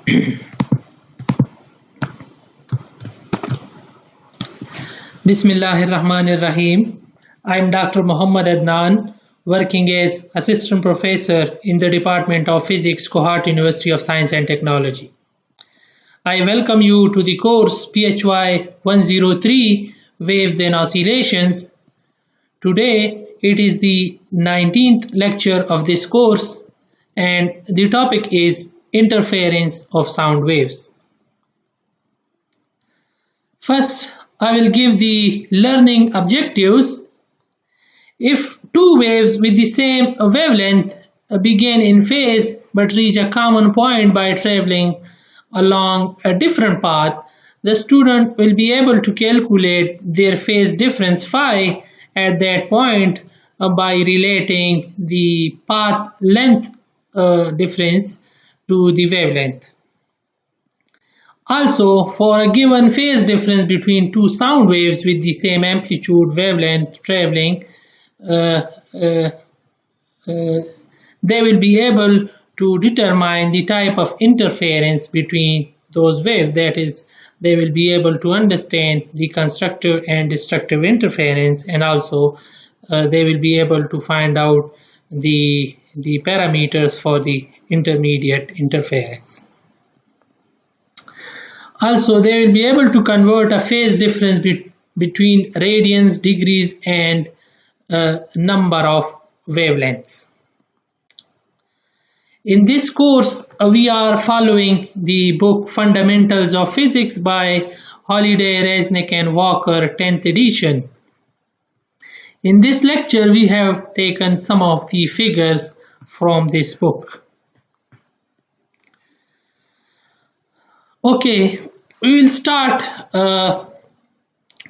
Bismillahirrahmanirrahim. I am Dr. Muhammad Adnan, working as Assistant Professor in the Department of Physics, Kohat University of Science and Technology. I welcome you to the course PHY 103 Waves and Oscillations. Today it is the 19th lecture of this course and the topic is interference of sound waves. First, I will give the learning objectives. If two waves with the same wavelength begin in phase but reach a common point by traveling along a different path, the student will be able to calculate their phase difference phi at that point by relating the path length difference to the wavelength. Also, for a given phase difference between two sound waves with the same amplitude wavelength traveling, they will be able to determine the type of interference between those waves. That is, they will be able to understand the constructive and destructive interference, and also they will be able to find out the parameters for the intermediate interference. Also, they will be able to convert a phase difference between radians, degrees, and number of wavelengths. In this course, we are following the book Fundamentals of Physics by Holliday, Resnick, and Walker, 10th edition. In this lecture, we have taken some of the figures from this book. Okay, we will start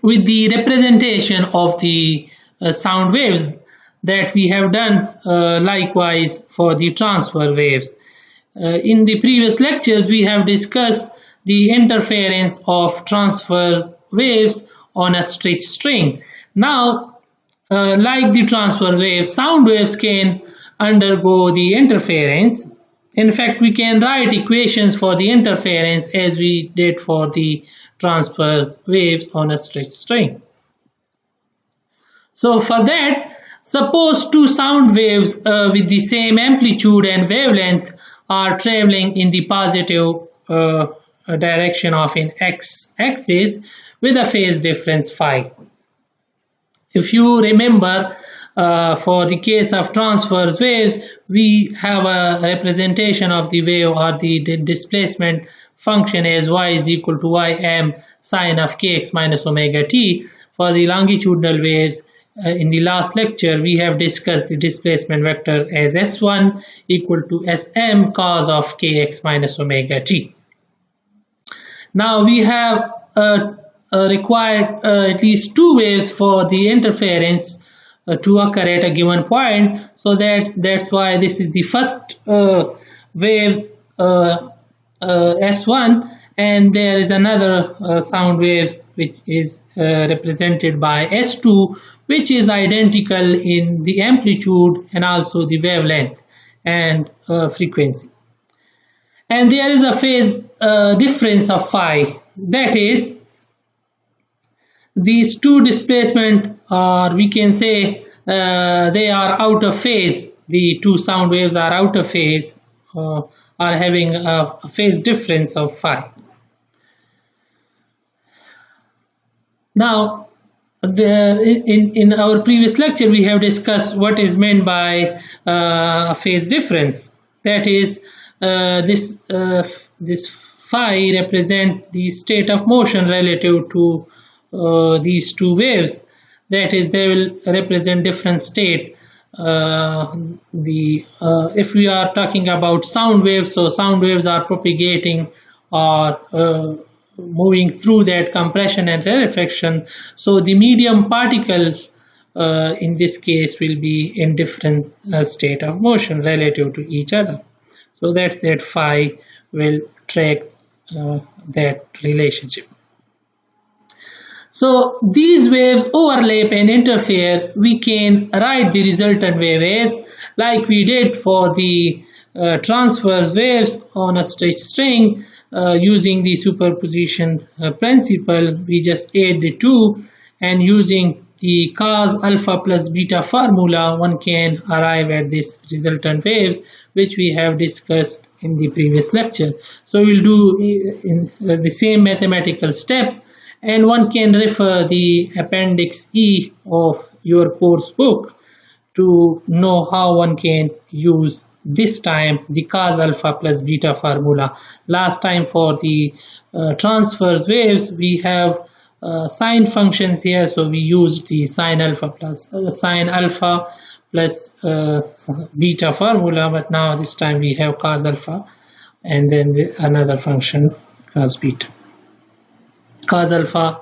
with the representation of the sound waves that we have done likewise for the transfer waves. In the previous lectures, we have discussed the interference of transfer waves on a stretched string. Now, like the transfer waves, sound waves can undergo the interference. In fact, we can write equations for the interference as we did for the transverse waves on a stretched string. So for that, suppose two sound waves with the same amplitude and wavelength are traveling in the positive direction of an x-axis with a phase difference phi. If you remember, for the case of transverse waves, we have a representation of the wave or the displacement function as y is equal to ym sine of kx minus omega t. For the longitudinal waves, in the last lecture, we have discussed the displacement vector as s1 equal to sm cos of kx minus omega t. Now we have required at least two waves for the interference to occur at a given point, so that's why this is the first wave S1, and there is another sound waves which is represented by S2, which is identical in the amplitude and also the wavelength and frequency. And there is a phase difference of phi, that is, these two displacement, or we can say they are out of phase. The two sound waves are out of phase, are having a phase difference of phi. Now, in our previous lecture, we have discussed what is meant by a phase difference. That is, this phi represent the state of motion relative to these two waves. That is, they will represent different state. If we are talking about sound waves, so sound waves are propagating or moving through that compression and rarefaction. So the medium particle in this case will be in different state of motion relative to each other. So that phi will track that relationship. So these waves overlap and interfere. We can write the resultant wave as like we did for the transverse waves on a stretched string using the superposition principle. We just add the two, and using the cos alpha plus beta formula, one can arrive at this resultant waves, which we have discussed in the previous lecture. So we'll do in the same mathematical step, and one can refer the appendix E of your course book to know how one can use this time the cos alpha plus beta formula. Last time for the transverse waves we have sine functions here, so we used the sine alpha plus beta formula, but now this time we have cos alpha and then another function cos beta, cos alpha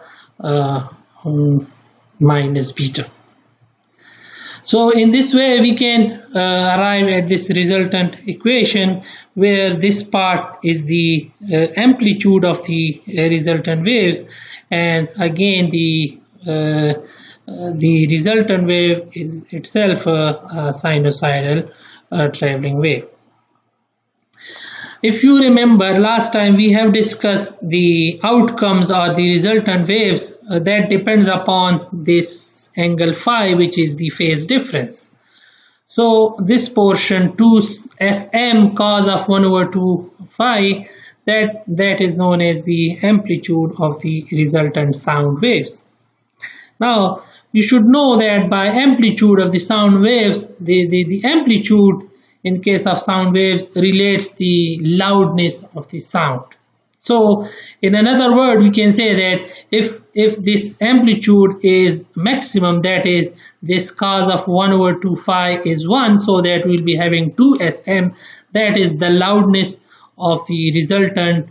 minus beta. So in this way we can arrive at this resultant equation, where this part is the amplitude of the resultant waves, and again the resultant wave is itself a sinusoidal traveling wave. If you remember, last time we have discussed the outcomes or the resultant waves that depends upon this angle phi, which is the phase difference. So this portion 2sm cos of 1 over 2 phi, that is known as the amplitude of the resultant sound waves. Now you should know that by amplitude of the sound waves, the amplitude in case of sound waves relates the loudness of the sound. So in another word, we can say that if this amplitude is maximum, that is this cos of 1 over 2 phi is 1, so that we'll be having 2sm, that is the loudness of the resultant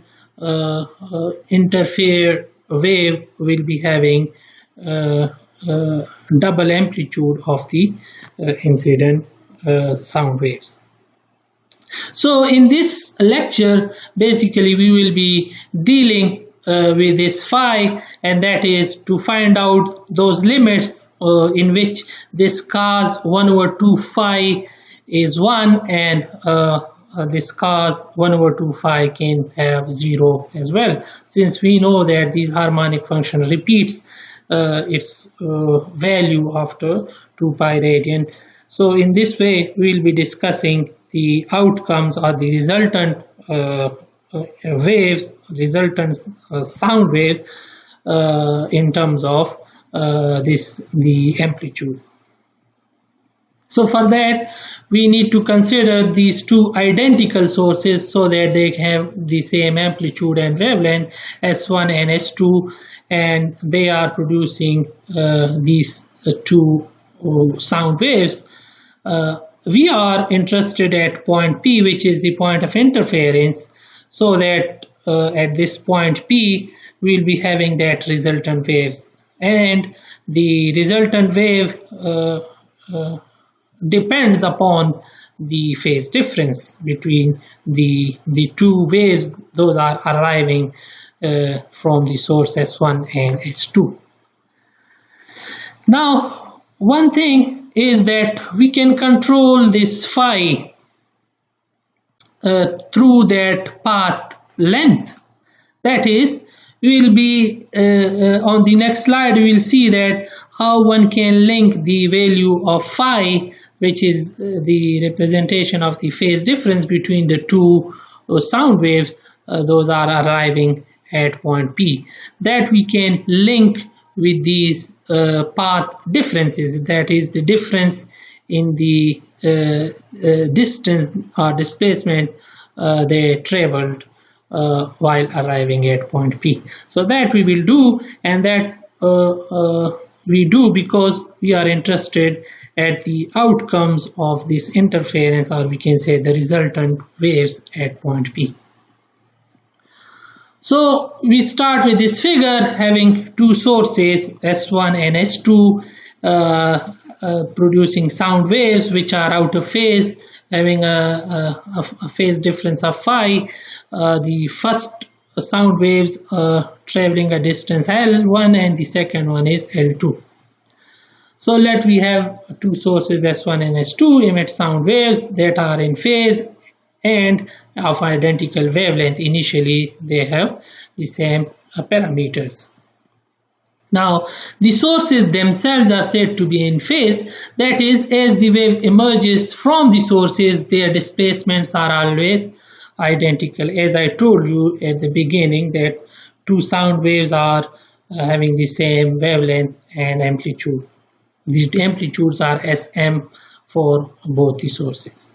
interfere wave will be having double amplitude of the incident sound waves. So in this lecture, basically we will be dealing with this phi, and that is to find out those limits in which this cos 1 over 2 phi is 1, and this cos 1 over 2 phi can have 0 as well, since we know that this harmonic function repeats its value after 2 pi radian. So in this way we will be discussing the outcomes or the resultant waves, resultant sound wave in terms of the amplitude. So for that we need to consider these two identical sources so that they have the same amplitude and wavelength, S1 and S2, and they are producing these two sound waves. We are interested at point P, which is the point of interference, so that at this point P we will be having that resultant waves, and the resultant wave depends upon the phase difference between the two waves. Those are arriving from the source S1 and S2. Now one thing is that we can control this phi through that path length. That is, we will be on the next slide we will see that how one can link the value of phi, which is the representation of the phase difference between the two sound waves, those are arriving at point P, that we can link with these path differences, that is the difference in the distance or displacement they traveled while arriving at point P. So that we will do, and that we do because we are interested at the outcomes of this interference, or we can say the resultant waves at point P. So we start with this figure having two sources, S1 and S2, producing sound waves which are out of phase, having a phase difference of phi. The first sound waves traveling a distance L1 and the second one is L2. So we have two sources S1 and S2 emit sound waves that are in phase, and of identical wavelength. Initially they have the same parameters. Now the sources themselves are said to be in phase, that is, as the wave emerges from the sources their displacements are always identical. As I told you at the beginning that two sound waves are having the same wavelength and amplitude. The amplitudes are Sm for both the sources.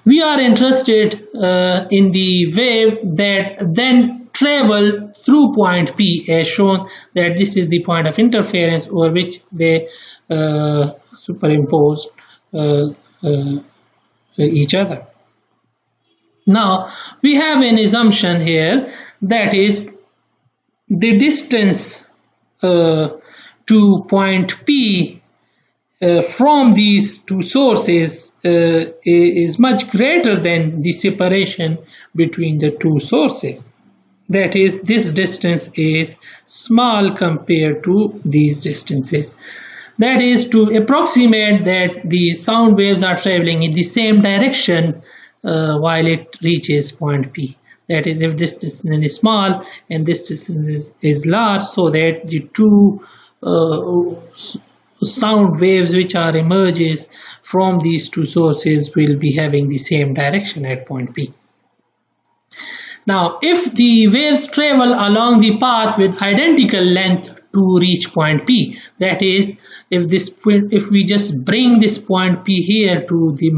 We are interested in the wave that then travel through point P, as shown that this is the point of interference over which they superimpose each other. Now we have an assumption here, that is the distance to point P from these two sources is much greater than the separation between the two sources. That is, this distance is small compared to these distances. That is to approximate that the sound waves are traveling in the same direction while it reaches point P. That is, if this distance is small and this distance is large, so that the two sound waves which are emerges from these two sources will be having the same direction at point P. Now if the waves travel along the path with identical length to reach point P, that is, if we just bring this point P here to the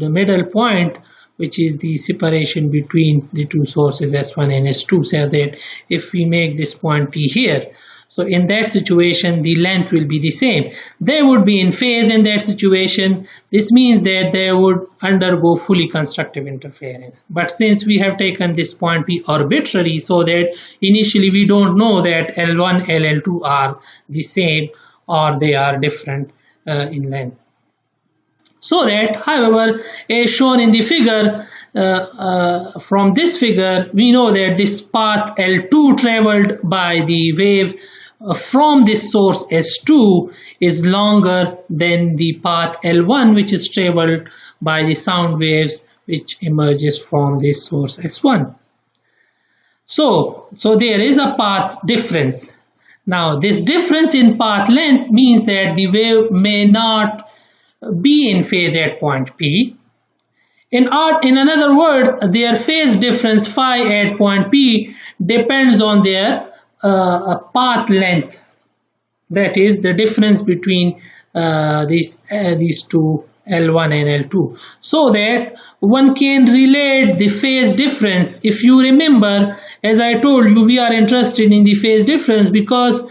middle point, which is the separation between the two sources S1 and S2, so that if we make this point P here, so in that situation the length will be the same. They would be in phase in that situation. This means that they would undergo fully constructive interference. But since we have taken this point P arbitrary, so that initially we don't know that L1 and L2 are the same or they are different in length. So that, however, as shown in the figure, from this figure, we know that this path L2 traveled by the wave from this source S2 is longer than the path L1, which is traveled by the sound waves which emerges from this source S1. So there is a path difference. Now this difference in path length means that the wave may not be in phase at point P. In another word, their phase difference phi at point P depends on their path length. That is the difference between these two L1 and L2. So that one can relate the phase difference. If you remember, as I told you, we are interested in the phase difference because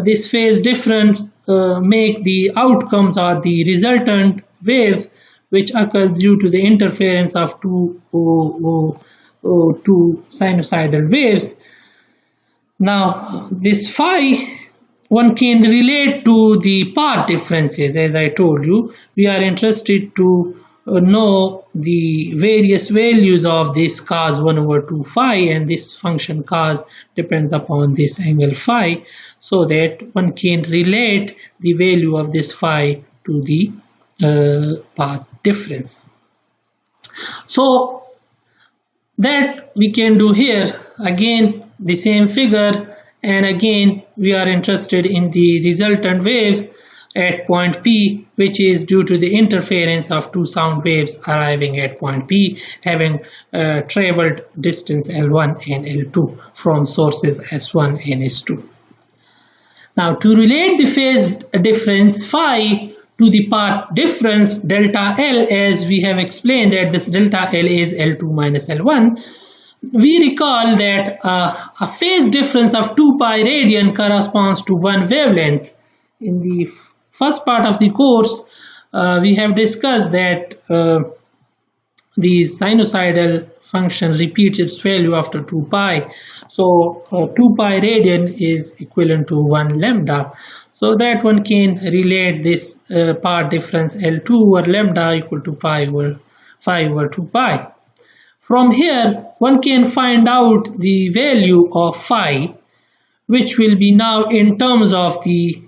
this phase difference make the outcomes or the resultant wave which occurs due to the interference of two sinusoidal waves. Now this phi one can relate to the path differences. As I told you, we are interested to know the various values of this cos 1 over 2 phi, and this function cos depends upon this angle phi, so that one can relate the value of this phi to the path difference. So that we can do here. Again the same figure, and again we are interested in the resultant waves at point P, which is due to the interference of two sound waves arriving at point P having traveled distance L1 and L2 from sources S1 and S2. Now to relate the phase difference phi to the path difference delta L, as we have explained that this delta L is L2 minus L1, we recall that a phase difference of 2 pi radian corresponds to one wavelength. In the first part of the course, we have discussed that the sinusoidal function repeats its value after 2 pi. So 2 pi radian is equivalent to 1 lambda. So that one can relate this path difference L2 over lambda equal to pi over 2 pi. From here, one can find out the value of phi, which will be now in terms of the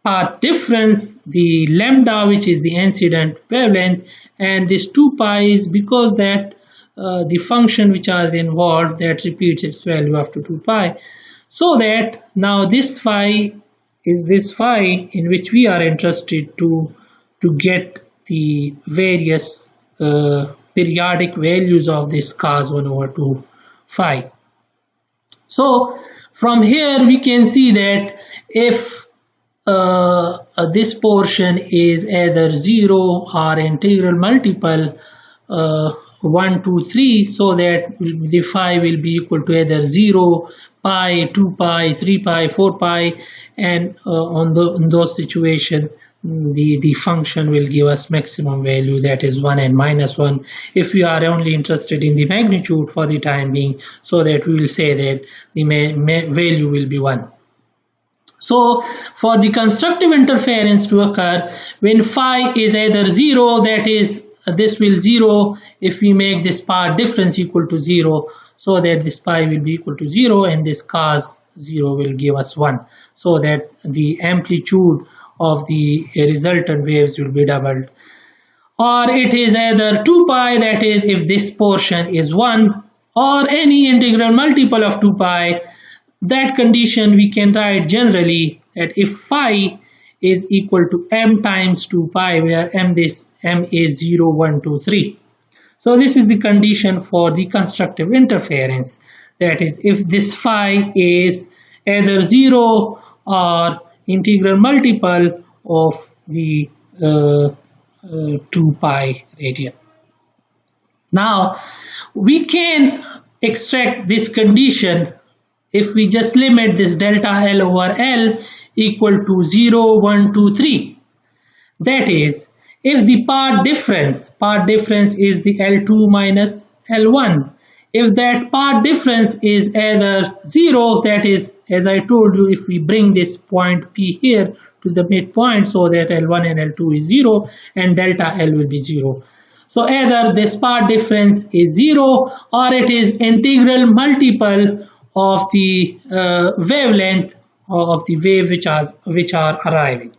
path difference, the lambda, which is the incident wavelength, and this 2 pi is because that the function which are involved that repeats its value after 2 pi. So that now this phi is this phi in which we are interested to get the various periodic values of this cos 1 over 2 phi. So from here we can see that if this portion is either 0 or integral multiple 1, 2, 3, so that the phi will be equal to either 0, pi, 2 pi, 3 pi, 4 pi, and in those situations the function will give us maximum value, that is 1 and minus 1, if we are only interested in the magnitude for the time being, so that we will say that the value will be 1. So for the constructive interference to occur when phi is either 0, that is this will 0 if we make this path difference equal to 0, so that this pi will be equal to 0 and this cos 0 will give us 1, so that the amplitude of the resultant waves will be doubled. Or it is either 2 pi, that is if this portion is 1, or any integral multiple of 2 pi. That condition we can write generally that if phi is equal to m times 2 pi, where m is 0, 1, 2, 3. So this is the condition for the constructive interference, that is if this phi is either 0 or integral multiple of the 2 pi radian. Now we can extract this condition if we just limit this delta L over L equal to 0, 1, 2, 3. That is, if the path difference is the L2 minus L1. If that path difference is either 0, that is, as I told you, if we bring this point P here to the midpoint, so that L1 and L2 is 0 and delta L will be 0. So either this path difference is 0 or it is integral multiple of the wavelength of the wave which are arriving.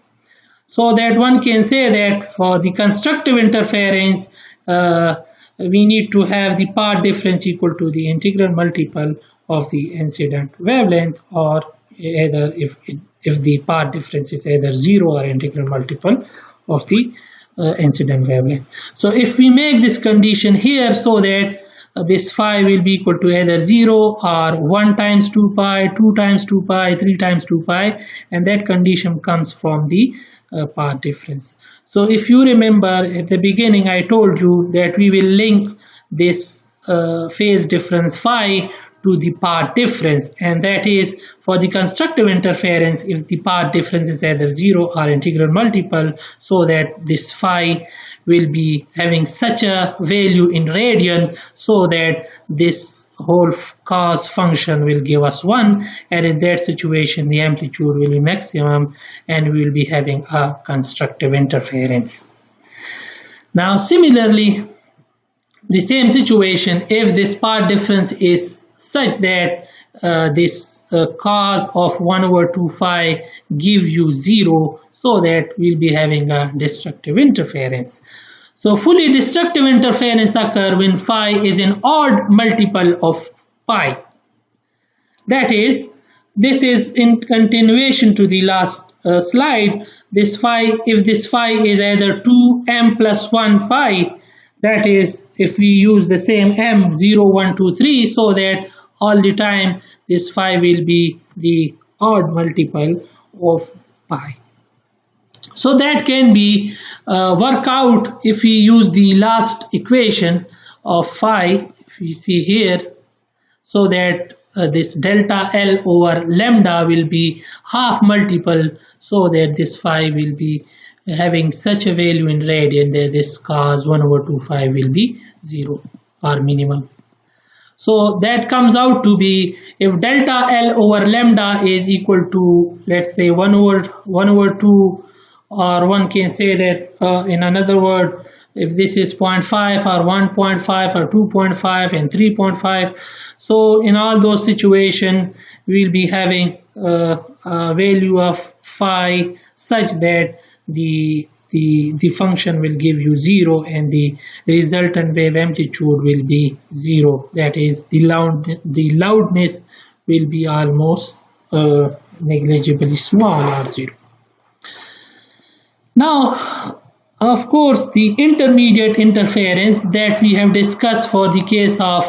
So that one can say that for the constructive interference we need to have the path difference equal to the integral multiple of the incident wavelength, or either if the path difference is either 0 or integral multiple of the incident wavelength. So if we make this condition here, so that this phi will be equal to either 0 or 1 times 2 pi, 2 times 2 pi, 3 times 2 pi, and that condition comes from the path difference. So if you remember at the beginning I told you that we will link this phase difference phi to the path difference, and that is for the constructive interference if the path difference is either 0 or integral multiple, so that this phi will be having such a value in radian, so that this whole cos function will give us 1, and in that situation the amplitude will be maximum and we will be having a constructive interference. Now similarly, the same situation, if this path difference is such that this cos of 1 over 2 phi give you 0, so that we'll be having a destructive interference. So fully destructive interference occur when phi is an odd multiple of pi. That is, this is in continuation to the last slide. This phi, if this phi is either 2m plus 1 phi, that is, if we use the same m 0, 1, 2, 3, so that all the time this phi will be the odd multiple of pi. So that can be worked out if we use the last equation of phi, if you see here, so that this delta L over lambda will be half multiple, so that this phi will be having such a value in radian that this cos 1 over 2 phi will be 0 or minimum. So that comes out to be, if delta L over lambda is equal to, let's say 1 over 2, or one can say that in another word, if this is 0.5 or 1.5 or 2.5 and 3.5, so in all those situations we will be having a value of phi such that the function will give you 0 and the resultant wave amplitude will be 0. That is, the loudness will be almost negligibly small or 0. Now, of course, the intermediate interference that we have discussed for the case of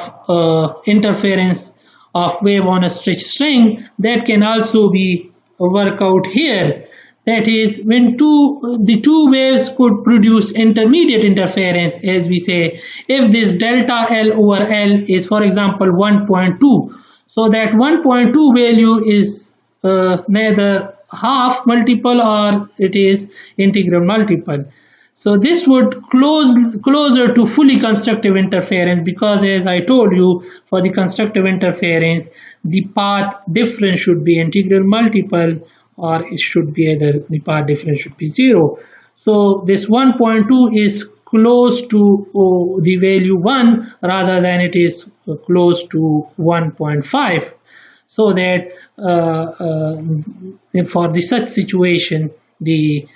interference of wave on a stretched string, that can also be worked out here. That is, when the two waves could produce intermediate interference, as we say, if this delta L over L is, for example, 1.2, so that 1.2 value is neither half multiple or it is integral multiple. So this would closer to fully constructive interference, because as I told you, for the constructive interference, the path difference should be integral multiple, or it should be either the path difference should be 0. So this 1.2 is close to the value 1 rather than it is close to 1.5. So that for the such situation, the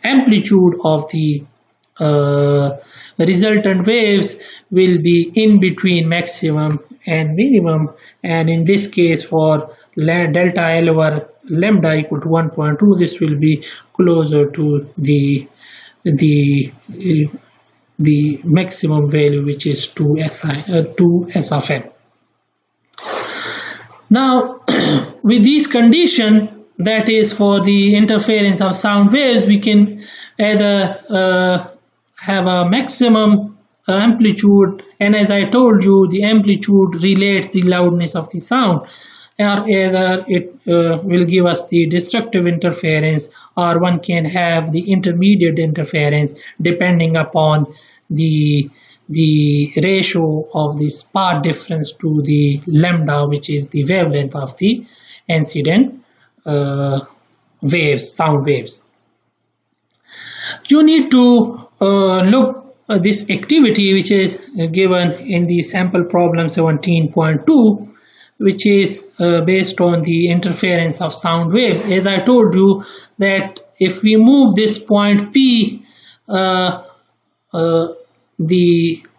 amplitude of the resultant waves will be in between maximum and minimum, and in this case for delta L over lambda equal to 1.2, this will be closer to the maximum value, which is 2 S of n. Now, with these conditions, that is for the interference of sound waves, we can either have a maximum amplitude, and as I told you, the amplitude relates the loudness of the sound, or either it will give us the destructive interference, or one can have the intermediate interference depending upon the ratio of this path difference to the lambda, which is the wavelength of the incident waves, sound waves. You need to look this activity which is given in the sample problem 17.2, which is based on the interference of sound waves. As I told you, that if we move this point P, the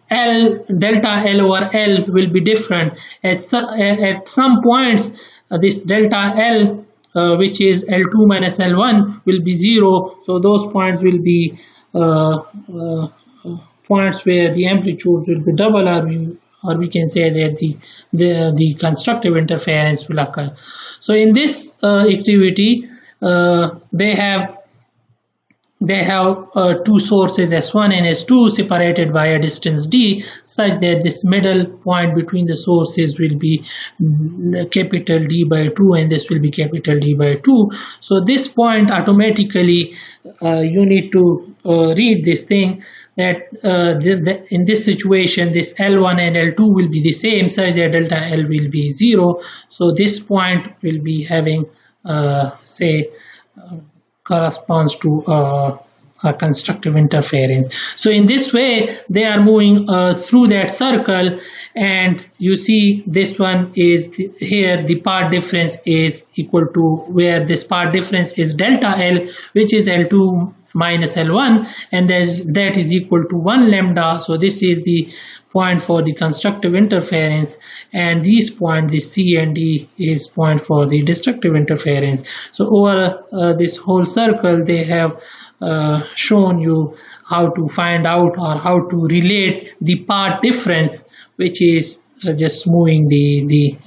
delta L over L will be different. At some points, this delta L, which is L2 minus L1, will be 0. So those points will be points where the amplitudes will be double, or we can say that the constructive interference will occur. So in this activity, they have two sources S1 and S2 separated by a distance d, such that this middle point between the sources will be capital D by 2 and this will be capital D by 2. So this point automatically, you need to read this thing, that in this situation this L1 and L2 will be the same, such that delta L will be 0. So this point will be having corresponds to a constructive interference. So in this way they are moving through that circle, and you see this one is here the path difference is equal to, where this path difference is delta L, which is L2 minus L1, and that is equal to 1 lambda. So this is the point for the constructive interference, and these points, the C and D, is point for the destructive interference. So over this whole circle they have shown you how to find out or how to relate the path difference, which is just moving the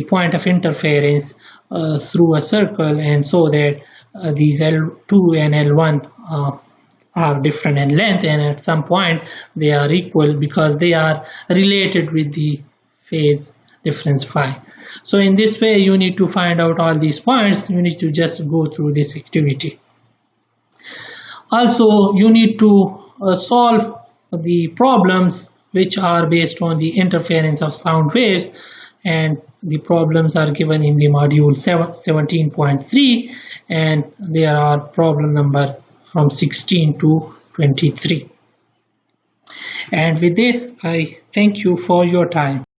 point of interference through a circle, and so that these L2 and L1 are different in length, and at some point they are equal because they are related with the phase difference phi. So in this way you need to find out all these points. You need to just go through this activity. Also, you need to solve the problems which are based on the interference of sound waves, and the problems are given in the module 17.3, and there are problem number from 16 to 23. And with this, I thank you for your time.